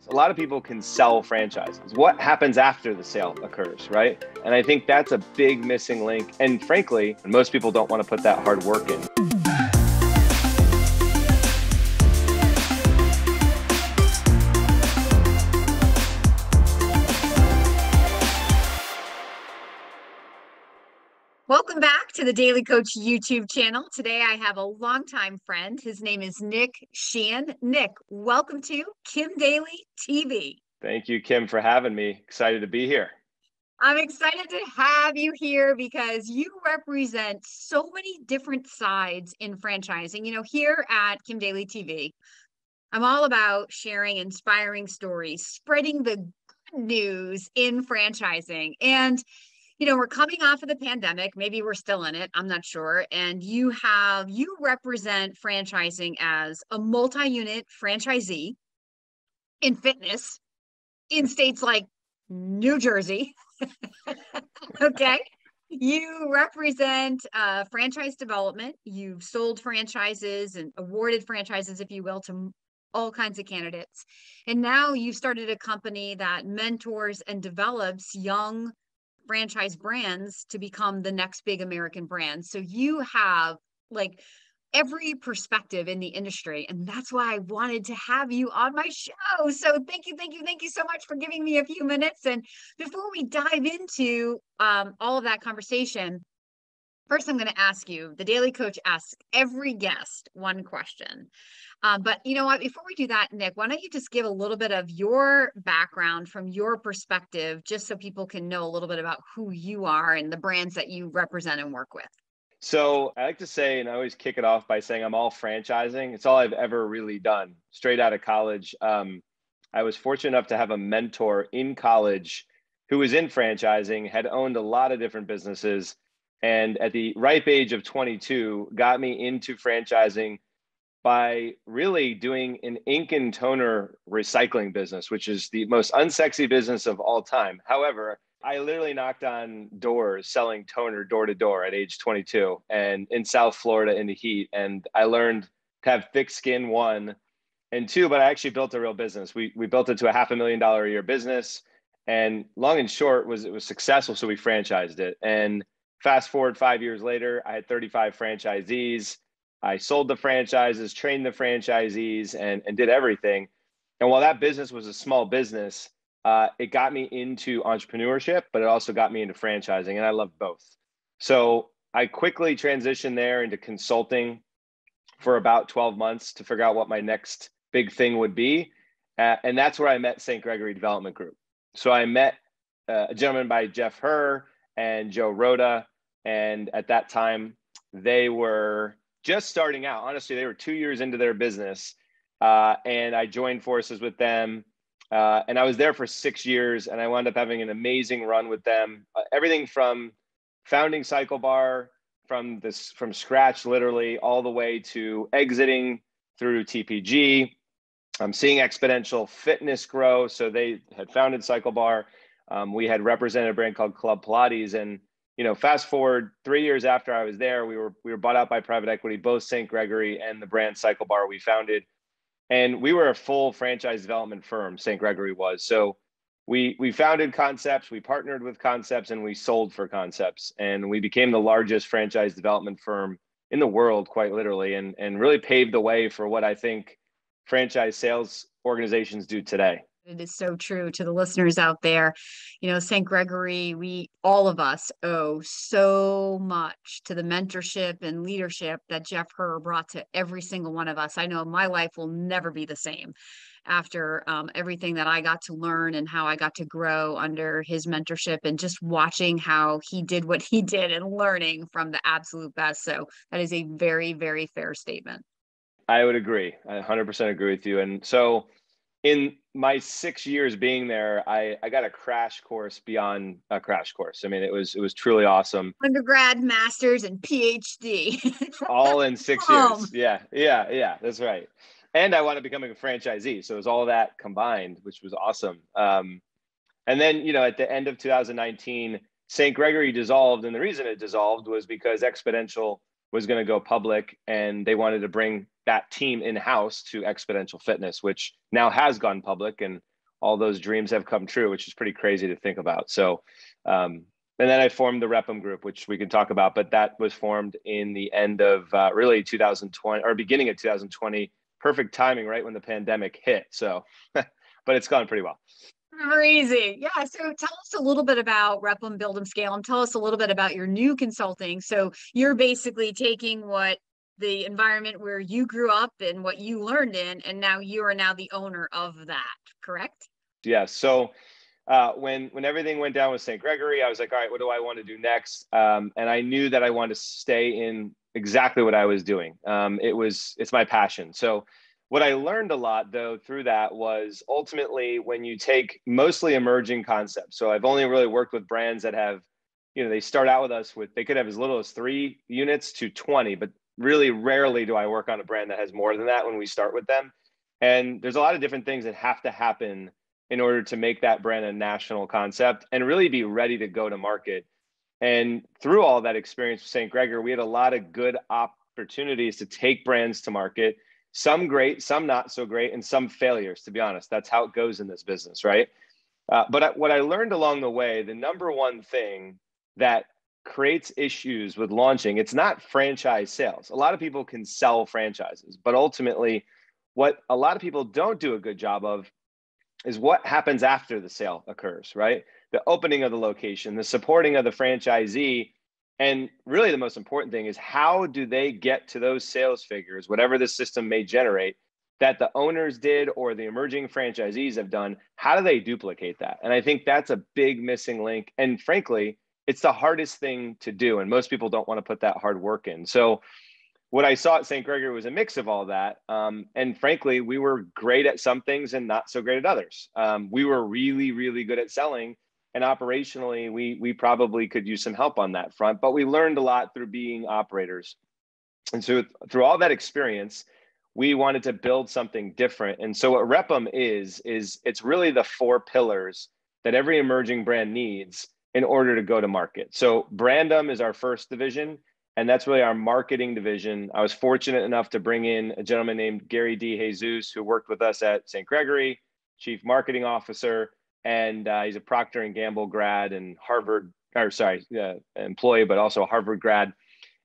A lot of people can sell franchises. What happens after the sale occurs, right? And I think that's a big missing link. And frankly, most people don't want to put that hard work in. Welcome back to the Daily Coach YouTube channel. Today I have a longtime friend. His name is Nick Sheehan. Nick, welcome to Kim Daly TV. Thank you, Kim, for having me. Excited to be here. I'm excited to have you here because you represent so many different sides in franchising. You know, here at Kim Daly TV, I'm all about sharing inspiring stories, spreading the good news in franchising. And you know, we're coming off of the pandemic. Maybe we're still in it. I'm not sure. And you represent franchising as a multi-unit franchisee in fitness in states like New Jersey. Okay. You represent franchise development. You've sold franchises and awarded franchises, if you will, to all kinds of candidates. And now you've started a company that mentors and develops young franchise brands to become the next big American brand. So you have like every perspective in the industry. And that's why I wanted to have you on my show. So thank you so much for giving me a few minutes. And before we dive into all of that conversation, first, I'm going to ask you, the Daily Coach asks every guest one question. But you know what, before we do that, Nick, why don't you just give a little bit of your background from your perspective, just so people can know a little bit about who you are and the brands that you represent and work with. So I like to say, and I always kick it off by saying I'm all franchising. It's all I've ever really done straight out of college. I was fortunate enough to have a mentor in college who was in franchising, had owned a lot of different businesses, and at the ripe age of 22, got me into franchising by really doing an ink and toner recycling business, which is the most unsexy business of all time. However, I literally knocked on doors selling toner door to door at age 22 and in South Florida in the heat. And I learned to have thick skin, one, and two, but I actually built a real business. We built it to a $500,000 a year business, and long and short it was successful. So we franchised it. And fast forward 5 years later, I had 35 franchisees. I sold the franchises, trained the franchisees, and did everything. And while that business was a small business, it got me into entrepreneurship, but it also got me into franchising, and I love both. So I quickly transitioned there into consulting for about 12 months to figure out what my next big thing would be. And that's where I met St. Gregory Development Group. So I met a gentleman by Jeff Herr and Joe Rhoda. And at that time, they were just starting out. Honestly, they were 2 years into their business. And I joined forces with them. And I was there for 6 years, and I wound up having an amazing run with them. Everything from founding Cycle Bar from scratch, literally, all the way to exiting through TPG. I'm seeing Exponential Fitness grow. So they had founded Cycle Bar. We had represented a brand called Club Pilates, and you know, fast forward 3 years after I was there, we were bought out by private equity, both St. Gregory and the brand Cycle Bar we founded. And we were a full franchise development firm, St. Gregory was. So we founded Concepts, we partnered with Concepts, and we sold for Concepts. And we became the largest franchise development firm in the world, quite literally, and really paved the way for what I think franchise sales organizations do today. It is so true. To the listeners out there, you know, St. Gregory, all of us owe so much to the mentorship and leadership that Jeff Herr brought to every single one of us. I know my life will never be the same after everything that I got to learn and how I got to grow under his mentorship, and just watching how he did what he did and learning from the absolute best. So that is a very, very fair statement. I would agree. I 100% agree with you. And so in my 6 years being there, I got a crash course beyond a crash course. I mean, it was truly awesome. Undergrad, master's, and PhD. All in 6 years. Yeah, that's right. And I wound up becoming a franchisee. So it was all that combined, which was awesome. And then, you know, at the end of 2019, St. Gregory dissolved. And the reason it dissolved was because Exponential was going to go public, and they wanted to bring that team in-house to Exponential Fitness, which now has gone public. And all those dreams have come true, which is pretty crazy to think about. So, and then I formed the Rep'em Group, which we can talk about, but that was formed in the end of really 2020 or beginning of 2020. Perfect timing, right when the pandemic hit. So, but it's gone pretty well. Crazy. Yeah. So tell us a little bit about Rep'em, Build 'em, Scale 'em. Tell us a little bit about your new consulting. So you're basically taking what the environment where you grew up and what you learned in, and now you are now the owner of that, correct? Yeah. So when everything went down with St. Gregory, I was like, all right, what do I want to do next? And I knew that I wanted to stay in exactly what I was doing. It's my passion. So what I learned a lot though through that was ultimately when you take mostly emerging concepts. So I've only really worked with brands that have, they start out with us with, they could have as little as 3 units to 20, but really rarely do I work on a brand that has more than that when we start with them. And there's a lot of different things that have to happen in order to make that brand a national concept and really be ready to go to market. And through all that experience with St. Gregory, we had a lot of good opportunities to take brands to market, some great, some not so great, and some failures, to be honest. That's how it goes in this business, right? But what I learned along the way, the number one thing that creates issues with launching, it's not franchise sales. A lot of people can sell franchises, but ultimately, what a lot of people don't do a good job of is what happens after the sale occurs, right? The opening of the location, the supporting of the franchisee. And really the most important thing is how do they get to those sales figures, whatever the system may generate, that the owners did or the emerging franchisees have done? How do they duplicate that? And I think that's a big missing link. And frankly, it's the hardest thing to do. And most people don't want to put that hard work in. So what I saw at St. Gregory was a mix of all that. And frankly, we were great at some things and not so great at others. We were really, really good at selling. And operationally, we probably could use some help on that front. But we learned a lot through being operators. And so through all that experience, we wanted to build something different. And so what Rep'em is it's really the 4 pillars that every emerging brand needs in order to go to market. So Brand'em is our first division. And that's really our marketing division. I was fortunate enough to bring in a gentleman named Gary D. Jesus, who worked with us at St. Gregory, Chief Marketing Officer, and he's a Procter & Gamble grad and employee, but also a Harvard grad.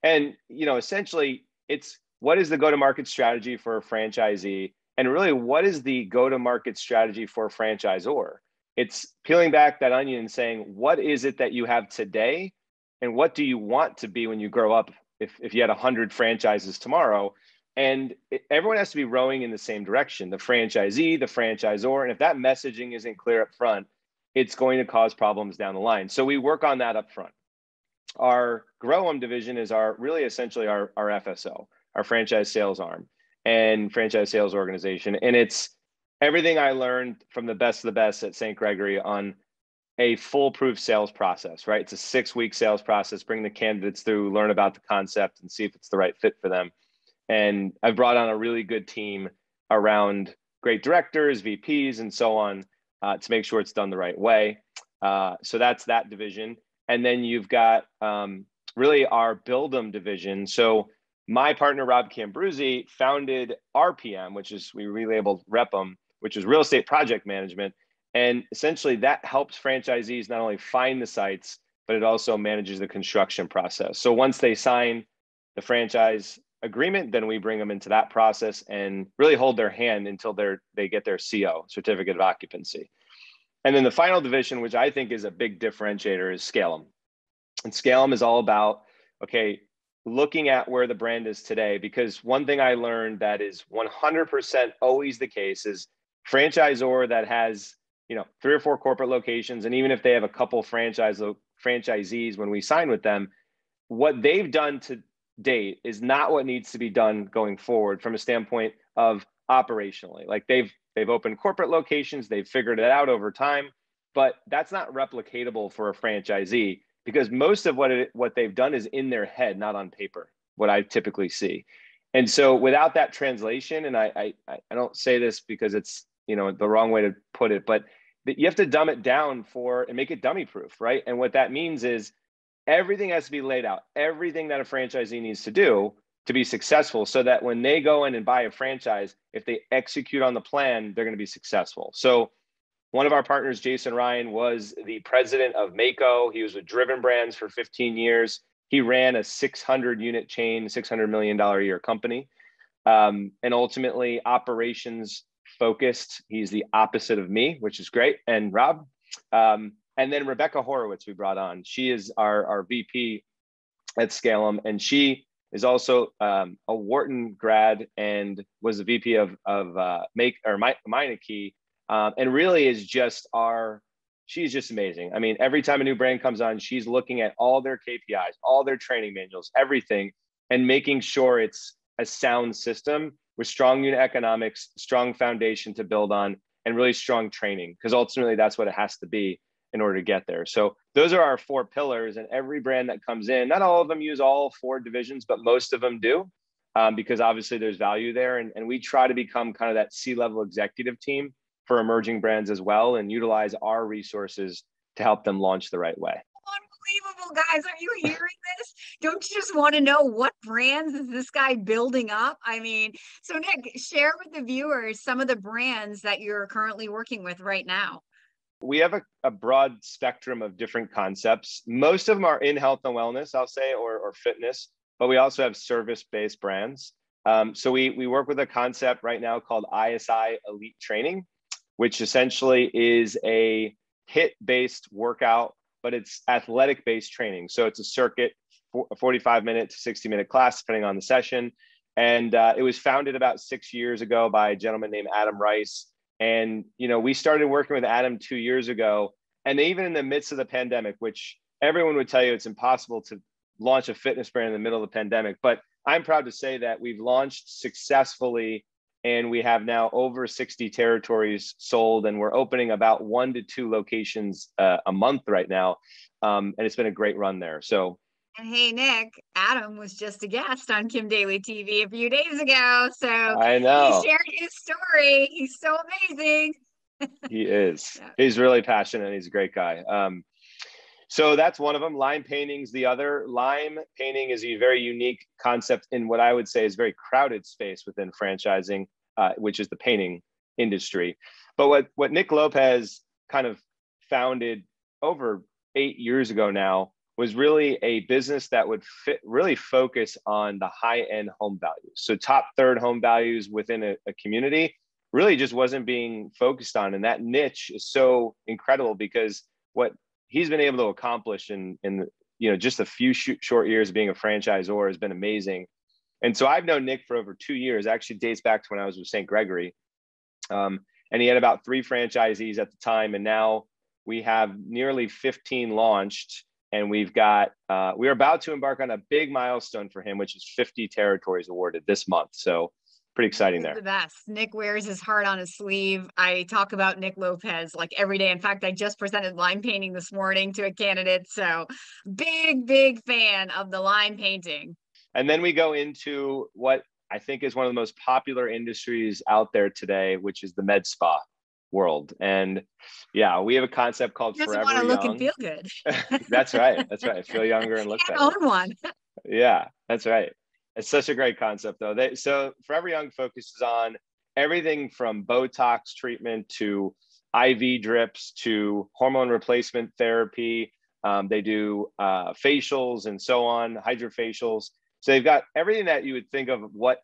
And, essentially it's what is the go-to-market strategy for a franchisee? And really, what is the go-to-market strategy for a franchisor? It's peeling back that onion and saying, what is it that you have today? And what do you want to be when you grow up if you had 100 franchises tomorrow? And everyone has to be rowing in the same direction, the franchisee, the franchisor. And if that messaging isn't clear up front, it's going to cause problems down the line. So we work on that up front. Our Grow-em division is essentially our FSO, our franchise sales arm and franchise sales organization. And it's everything I learned from the best of the best at St. Gregory on a foolproof sales process, right? It's a 6-week sales process, bring the candidates through, learn about the concept and see if it's the right fit for them. And I've brought on a really good team around great directors, VPs, and so on to make sure it's done the right way. So that's that division. And then you've got really our Build 'em division. So my partner, Rob Cambruzzi, founded RPM, which is, we relabeled Rep'em, which is real estate project management. And essentially that helps franchisees not only find the sites, but it also manages the construction process. So once they sign the franchise agreement, then we bring them into that process and really hold their hand until they get their CO, certificate of occupancy. And then the final division, which I think is a big differentiator, is Scale 'em. And Scale 'em is all about, okay, looking at where the brand is today, because one thing I learned that is 100% always the case is franchisor that has 3 or 4 corporate locations, and even if they have a couple franchisees when we sign with them, what they've done to date is not what needs to be done going forward from a standpoint of operationally. Like they've opened corporate locations, they've figured it out over time, but that's not replicatable for a franchisee because most of what they've done is in their head, not on paper, what I typically see. And so without that translation, and I don't say this because it's the wrong way to put it, but you have to dumb it down and make it dummy proof, right? And what that means is everything has to be laid out, everything that a franchisee needs to do to be successful so that when they go in and buy a franchise, if they execute on the plan, they're going to be successful. So One of our partners, Jason Ryan, was the president of Maaco. He was with Driven Brands for 15 years. He ran a 600 unit chain, $600 million a year company. And ultimately operations focused. He's the opposite of me, which is great. And Rob, and then Rebecca Horowitz, we brought on. She is our VP at Scalum, and she is also a Wharton grad and was the VP of Meineke, and really is just she's just amazing. I mean, every time a new brand comes on, she's looking at all their KPIs, all their training manuals, everything, and making sure it's a sound system with strong unit economics, strong foundation to build on, and really strong training, because ultimately that's what it has to be in order to get there. So those are our 4 pillars, and every brand that comes in, not all of them use all 4 divisions, but most of them do, because obviously there's value there. And we try to become kind of that C-level executive team for emerging brands as well, and utilize our resources to help them launch the right way. Unbelievable, guys. Are you hearing this? Don't you just want to know what brands is this guy building up? I mean, so Nick, share with the viewers some of the brands that you're currently working with right now. We have a broad spectrum of different concepts. Most of them are in health and wellness, I'll say, or fitness, but we also have service-based brands. So we work with a concept right now called ISI Elite Training, which essentially is a HIIT-based workout, but it's athletic-based training. So it's a circuit, a 45-minute to 60-minute class, depending on the session. And it was founded about 6 years ago by a gentleman named Adam Rice. And, we started working with Adam 2 years ago. And even in the midst of the pandemic, which everyone would tell you it's impossible to launch a fitness brand in the middle of the pandemic, but I'm proud to say that we've launched successfully, and we have now over 60 territories sold, and we're opening about 1 to 2 locations a month right now. And it's been a great run there. So, and hey, Nick, Adam was just a guest on Kim Daly TV a few days ago. So I know he shared his story. He's so amazing. He is. Yeah. He's really passionate, and he's a great guy. So that's one of them. Lime painting's the other. Lime painting is a very unique concept in what I would say is very crowded space within franchising, which is the painting industry. But what Nick Lopez kind of founded over 8 years ago now was really a business that would really focus on the high-end home values. So top third home values within a community really just wasn't being focused on. And that niche is so incredible, because what he's been able to accomplish in just a few short years of being a franchisor has been amazing. And so I've known Nick for over 2 years. It actually dates back to when I was with St. Gregory. And he had about 3 franchisees at the time. And now we have nearly 15 launched. And we're about to embark on a big milestone for him, which is 50 territories awarded this month. So pretty exciting there. The best. Nick wears his heart on his sleeve. I talk about Nick Lopez like every day. In fact, I just presented lime painting this morning to a candidate. So big fan of the lime painting. And then we go into what I think is one of the most popular industries out there today, which is the med spa world. And yeah, we have a concept called Forever want to Young. Look and feel good. That's right. Feel younger and look better. Own one. Yeah, that's right. It's such a great concept, though. So Forever Young focuses on everything from Botox treatment to IV drips to hormone replacement therapy. They do facials and so on, hydrofacials. So they've got everything that you would think of what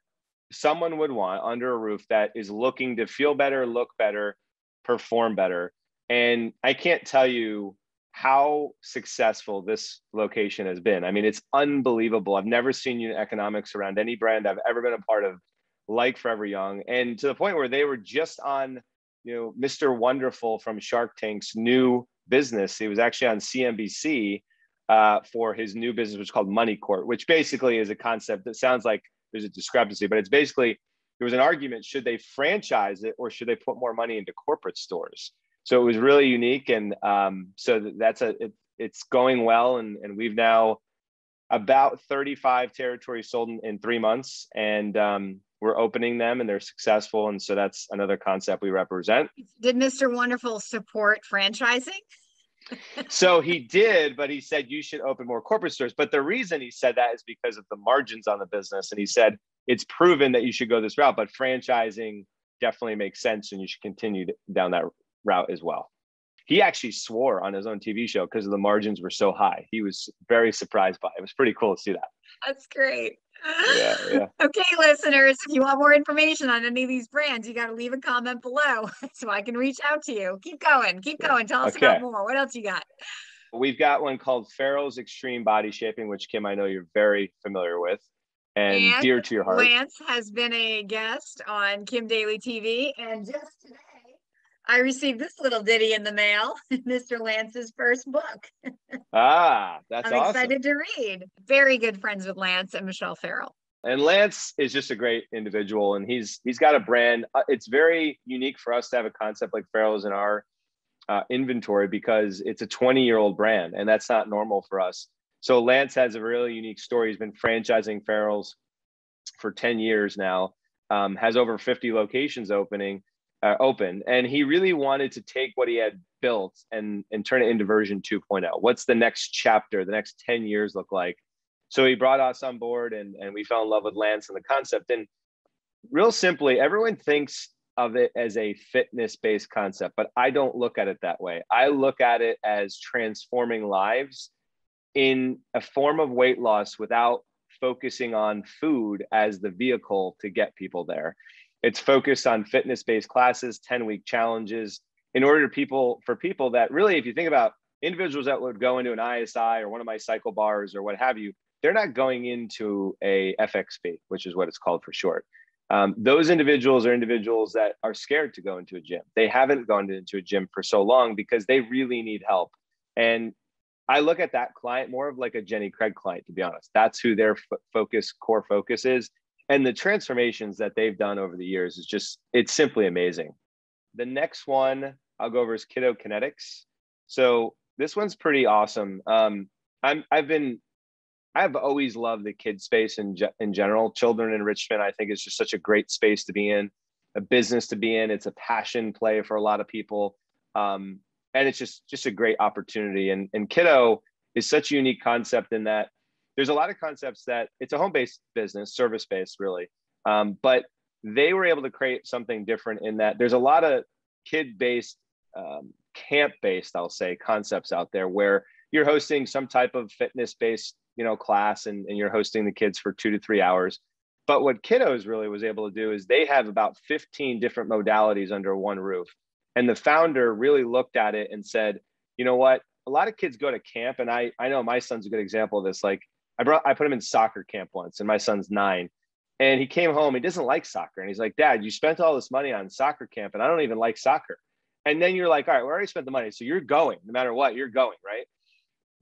someone would want under a roof that is looking to feel better, look better, perform better. And I can't tell you how successful this location has been. I mean, it's unbelievable. I've never seen unit economics around any brand I've ever been a part of like Forever Young. And to the point where they were just on, Mr. Wonderful from Shark Tank's new business. He was actually on CNBC for his new business, which is called Money Court, which basically is a concept that sounds like there's a discrepancy, but it's basically, there was an argument, should they franchise it or should they put more money into corporate stores? So it was really unique. And so it's going well. And we've now about 35 territories sold in 3 months, and we're opening them and they're successful. And so that's another concept we represent. Did Mr. Wonderful support franchising? So he did, but he said you should open more corporate stores. But the reason he said that is because of the margins on the business. And he said, it's proven that you should go this route, but franchising definitely makes sense and you should continue down that route as well. He actually swore on his own TV show because the margins were so high. He was very surprised by it. It was pretty cool to see that. That's great. Yeah, yeah. Okay, listeners, if you want more information on any of these brands, you got to leave a comment below so I can reach out to you. Keep going. Keep going. Tell us about more. What else you got? We've got one called Farrell's Extreme Body Shaping, which, Kim, I know you're very familiar with and dear to your heart. Lance has been a guest on Kim Daly TV, and just today I received this little ditty in the mail, Mr. Lance's first book. That's awesome. I'm excited to read. Very good friends with Lance and Michelle Farrell. And Lance is just a great individual, and he's got a brand. It's very unique for us to have a concept like Farrell's in our inventory because it's a 20-year-old brand, and that's not normal for us. So Lance has a really unique story. He's been franchising Farrell's for 10 years now, has over 50 locations open, and he really wanted to take what he had built and turn it into version 2.0. What's the next chapter, the next 10 years look like? So he brought us on board, and we fell in love with Lance and the concept. And real simply, everyone thinks of it as a fitness-based concept, but I don't look at it that way. I look at it as transforming lives in a form of weight loss without focusing on food as the vehicle to get people there. It's focused on fitness-based classes, 10-week challenges, in order for people that really, if you think about individuals that would go into an ISI or one of my cycle bars or what have you, they're not going into a FXB, which is what it's called for short. Those individuals are individuals that are scared to go into a gym. They haven't gone into a gym for so long because they really need help. And I look at that client more of like a Jenny Craig client, to be honest. That's who their core focus is. And the transformations that they've done over the years is just, it's simply amazing. The next one I'll go over is Kiddo Kinetics. So this one's pretty awesome. I've always loved the kid space in general. Children enrichment, I think, is just such a great space to be in, a business to be in. It's a passion play for a lot of people. And it's just a great opportunity. And Kiddo is such a unique concept in that there's a lot of concepts that it's a home-based business, service-based really. But they were able to create something different in that there's a lot of kid-based, camp-based, I'll say, concepts out there where you're hosting some type of fitness-based, class and you're hosting the kids for 2 to 3 hours. But what Kiddos really was able to do is they have about 15 different modalities under one roof. And the founder really looked at it and said, you know what? A lot of kids go to camp, and I know my son's a good example of this. Like I put him in soccer camp once, and my son's 9. And he came home, he doesn't like soccer. And he's like, Dad, you spent all this money on soccer camp, and I don't even like soccer. And then you're like, all right, we already spent the money. So you're going, no matter what, you're going, right?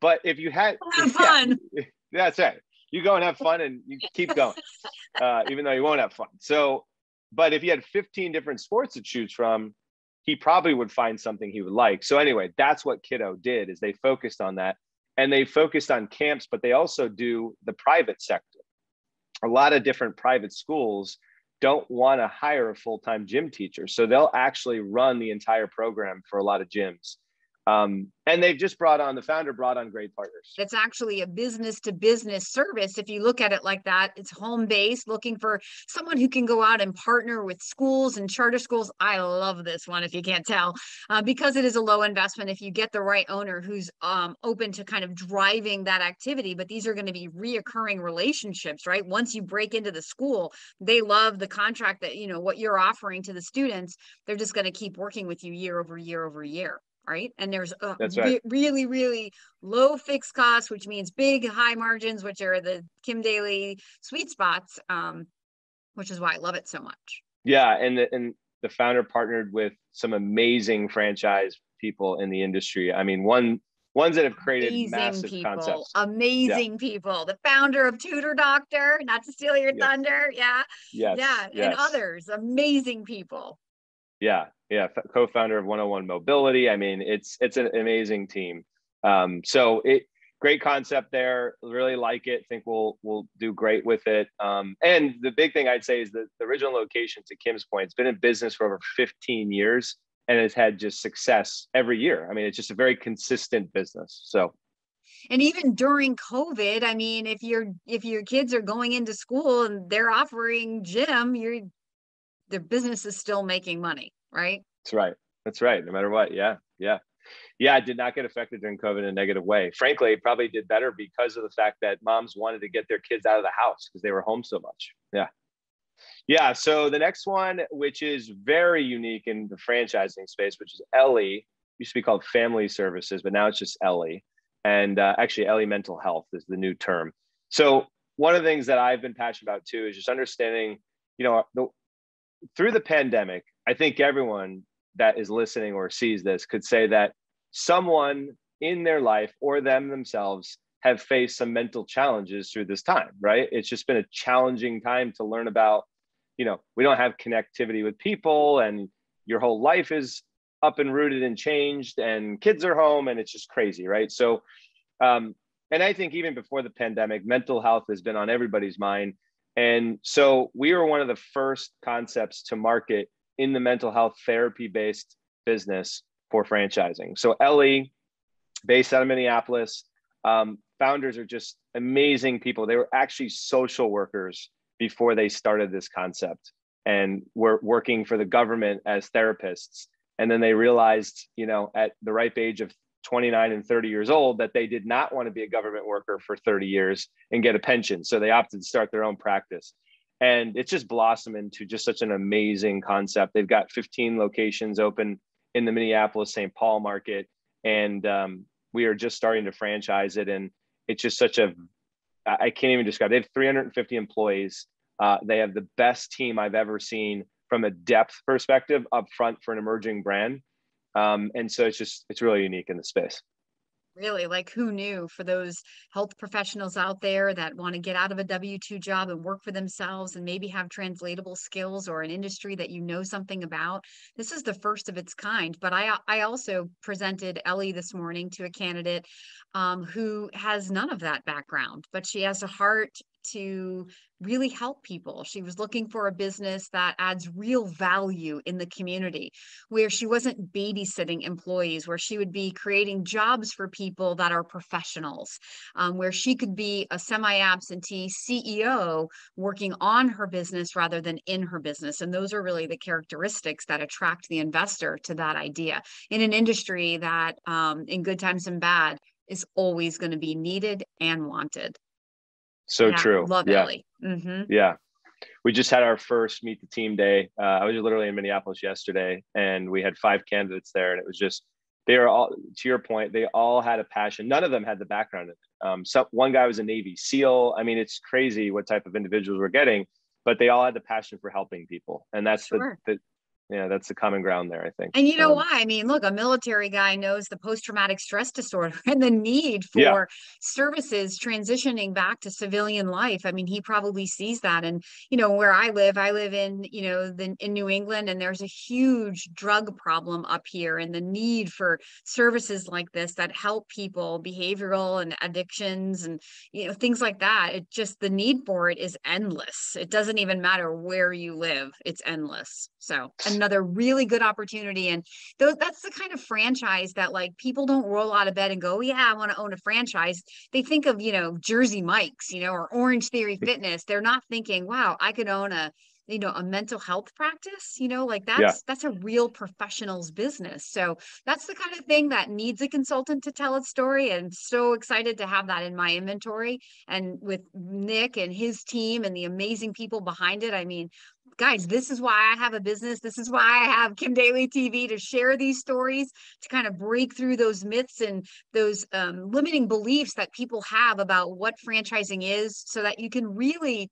But if you had fun. Yeah, that's right. You go and have fun and you keep going, even though you won't have fun. So, but if you had 15 different sports to choose from, he probably would find something he would like. So anyway, that's what Kiddo did, is they focused on that, and they focused on camps, but they also do the private sector. A lot of different private schools don't want to hire a full-time gym teacher. So they'll actually run the entire program for a lot of gyms. And they've just the founder brought on great partners. It's actually a business to business service. If you look at it like that, it's home based, looking for someone who can go out and partner with schools and charter schools. I love this one, if you can't tell, because it is a low investment. If you get the right owner who's open to kind of driving that activity, but these are going to be reoccurring relationships, right? Once you break into the school, they love the contract that, what you're offering to the students. They're just going to keep working with you year over year over year. Right. And there's really, really low fixed costs, which means big, high margins, which are the Kim Daly sweet spots, which is why I love it so much. Yeah. And the founder partnered with some amazing franchise people in the industry. I mean, ones that have created massive concepts. Amazing people. The founder of Tutor Doctor, not to steal your thunder. Yeah. Yes. Yeah. Yes. And others, amazing people. Yeah. Co-founder of 101 Mobility. I mean, it's an amazing team. So great concept there. Really like it. Think we'll do great with it. And the big thing I'd say is that the original location, to Kim's point, it's been in business for over 15 years and has had just success every year. I mean, it's just a very consistent business. So. And even during COVID, I mean, if your kids are going into school and they're offering gym, the business is still making money, right? That's right. That's right. No matter what. Yeah. Yeah. Yeah. I did not get affected during COVID in a negative way. Frankly, it probably did better because of the fact that moms wanted to get their kids out of the house because they were home so much. Yeah. Yeah. So the next one, which is very unique in the franchising space, which is Ellie, used to be called Family Services, but now it's just Ellie. And actually, Ellie Mental Health is the new term. So one of the things that I've been passionate about too is just understanding, through the pandemic, I think everyone that is listening or sees this could say that someone in their life or them themselves have faced some mental challenges through this time, right? It's just been a challenging time to learn about, we don't have connectivity with people and your whole life is up and rooted and changed and kids are home and it's just crazy, right? So, and I think even before the pandemic, mental health has been on everybody's mind. And so we were one of the first concepts to market in the mental health therapy-based business for franchising. So Ellie, based out of Minneapolis, founders are just amazing people. They were actually social workers before they started this concept and were working for the government as therapists. And then they realized, at the ripe age of 29 and 30 years old, that they did not want to be a government worker for 30 years and get a pension. So they opted to start their own practice. And it's just blossomed into just such an amazing concept. They've got 15 locations open in the Minneapolis, St. Paul market. And we are just starting to franchise it. And it's just I can't even describe. They have 350 employees. They have the best team I've ever seen from a depth perspective up front for an emerging brand. And so it's really unique in the space. Really, like who knew, for those health professionals out there that want to get out of a W-2 job and work for themselves and maybe have translatable skills or an industry that something about. This is the first of its kind. But I also presented Ellie this morning to a candidate who has none of that background, but she has a heart to really help people. She was looking for a business that adds real value in the community, where she wasn't babysitting employees, where she would be creating jobs for people that are professionals, where she could be a semi-absentee CEO working on her business rather than in her business. And those are really the characteristics that attract the investor to that idea in an industry that, in good times and bad, is always going to be needed and wanted. So true. Love Yeah. Ellie. Mm-hmm. Yeah. We just had our first meet the team day. I was literally in Minneapolis yesterday and we had 5 candidates there. And it was just, they are all, to your point, they all had a passion. None of them had the background in it. So one guy was a Navy SEAL. I mean, it's crazy what type of individuals we're getting, but they all had the passion for helping people. And that's that's the common ground there, I think. And you know why? I mean, look, a military guy knows the post-traumatic stress disorder and the need for services transitioning back to civilian life. I mean, he probably sees that. And, where I live in, in New England, and there's a huge drug problem up here, and the need for services like this that help people, behavioral and addictions and, things like that. It just, the need for it is endless. It doesn't even matter where you live. It's endless. So another really good opportunity. And that's the kind of franchise that, like, people don't roll out of bed and go, yeah, I want to own a franchise. They think of, Jersey Mike's, or Orange Theory Fitness. They're not thinking, wow, I could own a mental health practice, that's a real professional's business. So that's the kind of thing that needs a consultant to tell its story. And so excited to have that in my inventory, and with Nick and his team and the amazing people behind it. I mean, guys, this is why I have a business. This is why I have Kim Daly TV, to share these stories, to kind of break through those myths and those limiting beliefs that people have about what franchising is, so that you can really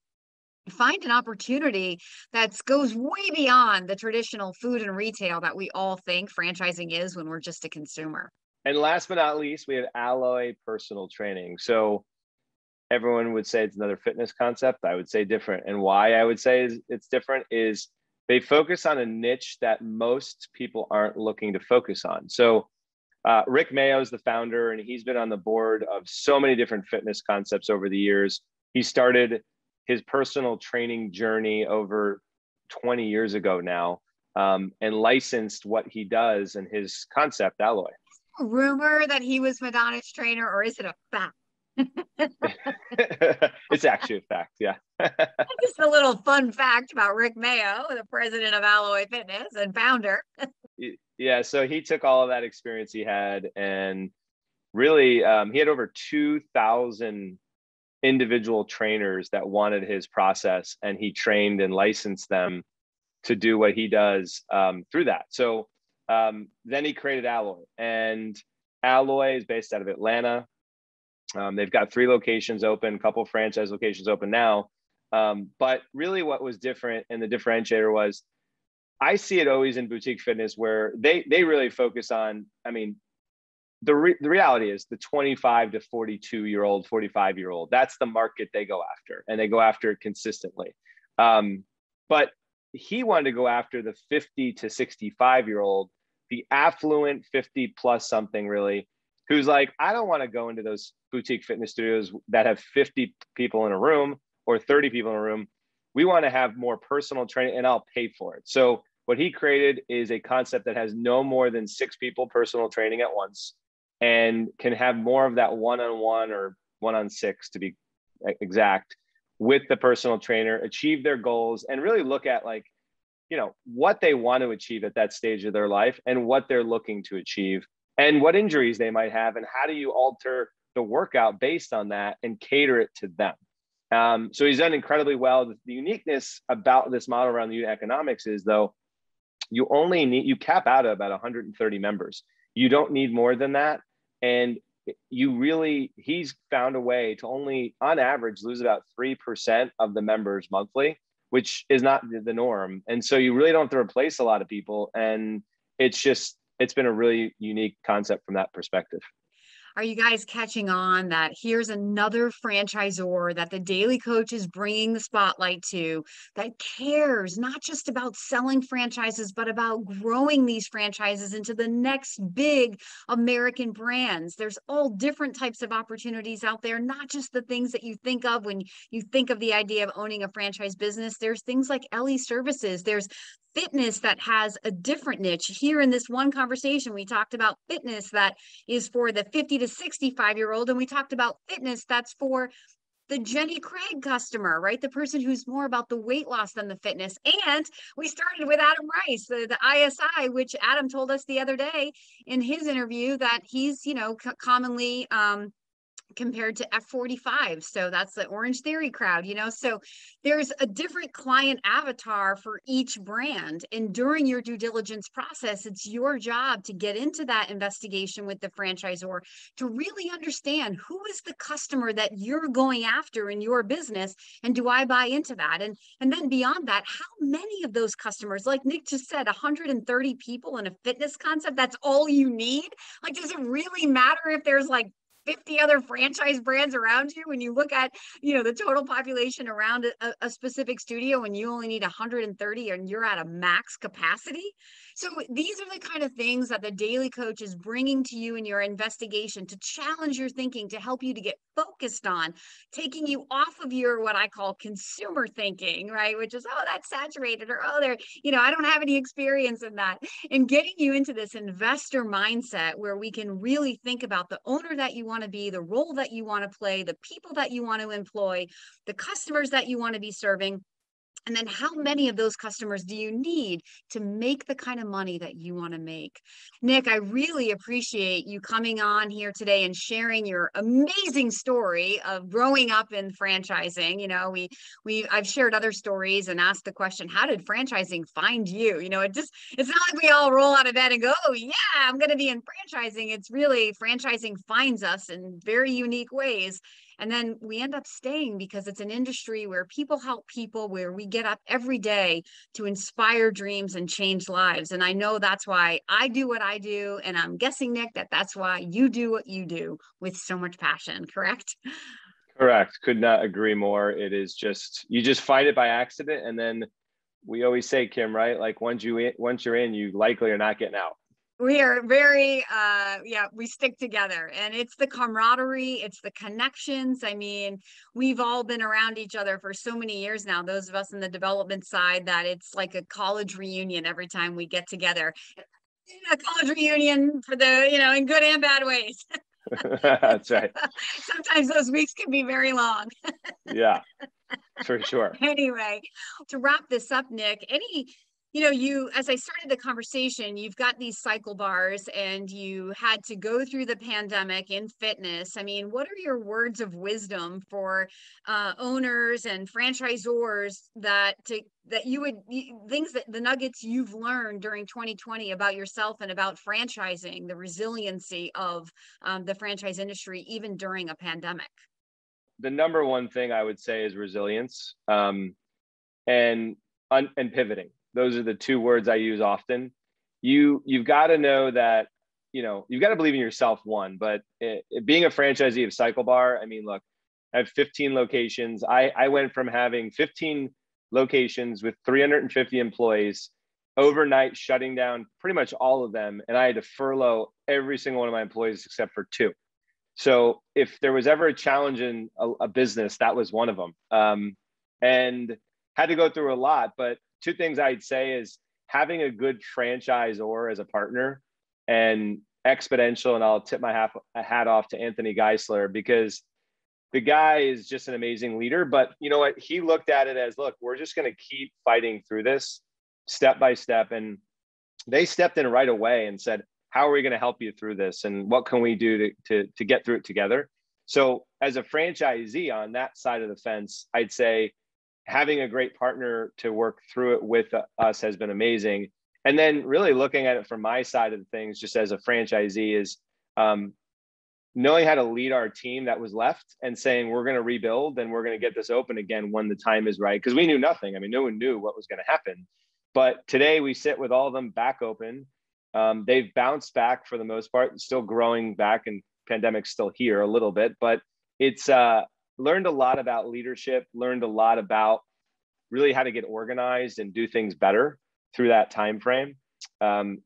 find an opportunity that goes way beyond the traditional food and retail that we all think franchising is when we're just a consumer. And last but not least, we have Alloy Personal Training. So everyone would say it's another fitness concept. I would say different. And why I would say it's different is they focus on a niche that most people aren't looking to focus on. So Rick Mayo is the founder, and he's been on the board of so many different fitness concepts over the years. He started his personal training journey over 20 years ago now, and licensed what he does and his concept, Alloy. Rumor that he was Madonna's trainer, or is it a fact? It's actually a fact. Yeah. Just a little fun fact about Rick Mayo, the president of Alloy Fitness and founder. Yeah. So he took all of that experience he had, and really, he had over 2,000 individual trainers that wanted his process, and he trained and licensed them to do what he does through that. So then he created Alloy, and Alloy is based out of Atlanta. They've got 3 locations open, a couple franchise locations open now. But really what was different and the differentiator was, I see it always in boutique fitness where they really focus on, I mean, the reality is the 25 to 42-year-old, 45-year-old, that's the market they go after, and they go after it consistently. But he wanted to go after the 50 to 65-year-old, the affluent 50 plus something really, who's like, I don't want to go into those boutique fitness studios that have 50 people in a room or 30 people in a room. We want to have more personal training, and I'll pay for it. So what he created is a concept that has no more than 6 people personal training at once, and can have more of that one-on-one or 1-on-6 to be exact with the personal trainer, achieve their goals, and really look at, like, you know, what they want to achieve at that stage of their life and what they're looking to achieve and what injuries they might have, and how do you alter the workout based on that and cater it to them. So he's done incredibly well. The uniqueness about this model around the unit economics is, though, you cap out at about 130 members. You don't need more than that. And he's found a way to only, on average, lose about 3% of the members monthly, which is not the norm. And so you really don't have to replace a lot of people. And it's been a really unique concept from that perspective. Are you guys catching on that here's another franchisor that the Daily Coach is bringing the spotlight to, that cares not just about selling franchises, but about growing these franchises into the next big American brands? There's all different types of opportunities out there, not just the things that you think of when you think of the idea of owning a franchise business. There's things like LE Services. There's fitness that has a different niche. Here in this one conversation, we talked about fitness that is for the 50 to 65-year-old, and we talked about fitness that's for the Jenny Craig customer, right? The person who's more about the weight loss than the fitness. And we started with Adam Rice, the ISI, which Adam told us the other day in his interview that he's, commonly compared to F45. So that's the Orange Theory crowd, so there's a different client avatar for each brand. And during your due diligence process, it's your job to get into that investigation with the franchisor to really understand who is the customer that you're going after in your business. And do I buy into that? And then beyond that, how many of those customers, like Nick just said, 130 people in a fitness concept, that's all you need? Like, does it really matter if there's like 50 other franchise brands around you when you look at, the total population around a specific studio, and you only need 130 and you're at a max capacity? So these are the kind of things that the Daily Coach is bringing to you in your investigation to challenge your thinking, to help you to get focused on taking you off of your, what I call consumer thinking, right? Which is, oh, that's saturated, or, oh, I don't have any experience in that, and getting you into this investor mindset where we can really think about the owner that you want to be, the role that you want to play, the people that you want to employ, the customers that you want to be serving. And then how many of those customers do you need to make the kind of money that you want to make? Nick, I really appreciate you coming on here today and sharing your amazing story of growing up in franchising. I've shared other stories and asked the question, how did franchising find you? It's not like we all roll out of bed and go, oh yeah, I'm going to be in franchising. It's really franchising finds us in very unique ways. And then we end up staying because it's an industry where people help people, where we get up every day to inspire dreams and change lives. And I know that's why I do what I do. And I'm guessing, Nick, that's why you do what you do with so much passion, correct? Correct. Could not agree more. It is you just find it by accident. And then we always say, Kim, right? Like once you're in, you likely are not getting out. We are very, we stick together, and it's the camaraderie, it's the connections. I mean, we've all been around each other for so many years now, those of us in the development side, that it's like a college reunion every time we get together. A college reunion for the, in good and bad ways. That's right. Sometimes those weeks can be very long. Yeah, for sure. Anyway, to wrap this up, Nick, any As I started the conversation, you've got these cycle bars and you had to go through the pandemic in fitness. I mean, what are your words of wisdom for owners and franchisors things that the nuggets you've learned during 2020 about yourself and about franchising, the resiliency of the franchise industry, even during a pandemic? The number one thing I would say is resilience, and pivoting. Those are the two words I use often. You've got to know that, you've got to believe in yourself, one, but being a franchisee of Cycle Bar, I mean, look, I have 15 locations. I went from having 15 locations with 350 employees overnight, shutting down pretty much all of them. And I had to furlough every single one of my employees except for two. So if there was ever a challenge in a business, that was one of them. And had to go through a lot, but two things I'd say is having a good franchisor as a partner, and Exponential, and I'll tip my hat off to Anthony Geisler, because the guy is just an amazing leader. But you know what? He looked at it as, look, we're just going to keep fighting through this step by step. And they stepped in right away and said, how are we going to help you through this? And what can we do to get through it together? So as a franchisee on that side of the fence, I'd say having a great partner to work through it with us has been amazing. And then really looking at it from my side of things, just as a franchisee, is knowing how to lead our team that was left and saying, we're going to rebuild and we're going to get this open again when the time is right. Because we knew nothing. I mean, no one knew what was going to happen. But today we sit with all of them back open. They've bounced back for the most part, still growing back, and pandemic's still here a little bit, but it's learned a lot about leadership, learned a lot about really how to get organized and do things better through that time frame,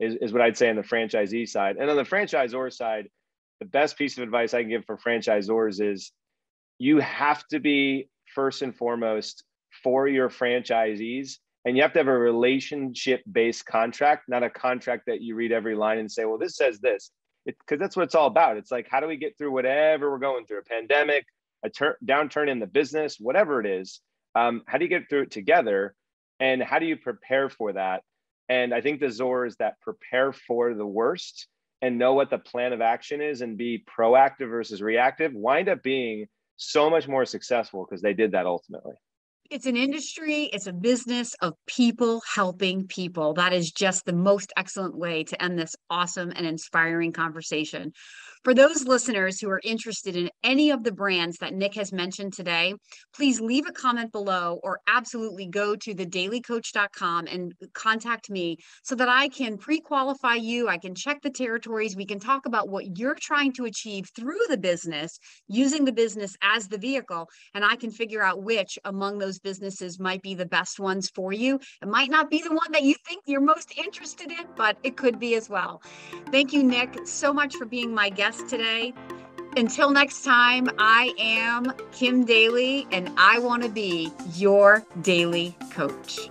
is what I'd say on the franchisee side. And on the franchisor side, the best piece of advice I can give for franchisors is you have to be first and foremost for your franchisees, and you have to have a relationship-based contract, not a contract that you read every line and say, well, this says this, because that's what it's all about. It's like, how do we get through whatever we're going through, a pandemic, a downturn in the business, whatever it is, how do you get through it together? And how do you prepare for that? And I think the Zors that prepare for the worst and know what the plan of action is and be proactive versus reactive wind up being so much more successful, because they did that ultimately. It's an industry, it's a business of people helping people. That is just the most excellent way to end this awesome and inspiring conversation. For those listeners who are interested in any of the brands that Nick has mentioned today, please leave a comment below, or absolutely go to thedailycoach.com and contact me so that I can pre-qualify you. I can check the territories. We can talk about what you're trying to achieve through the business, using the business as the vehicle, and I can figure out which among those businesses might be the best ones for you. It might not be the one that you think you're most interested in, but it could be as well. Thank you, Nick, so much for being my guest today. Until next time, I am Kim Daly, and I want to be your daily coach.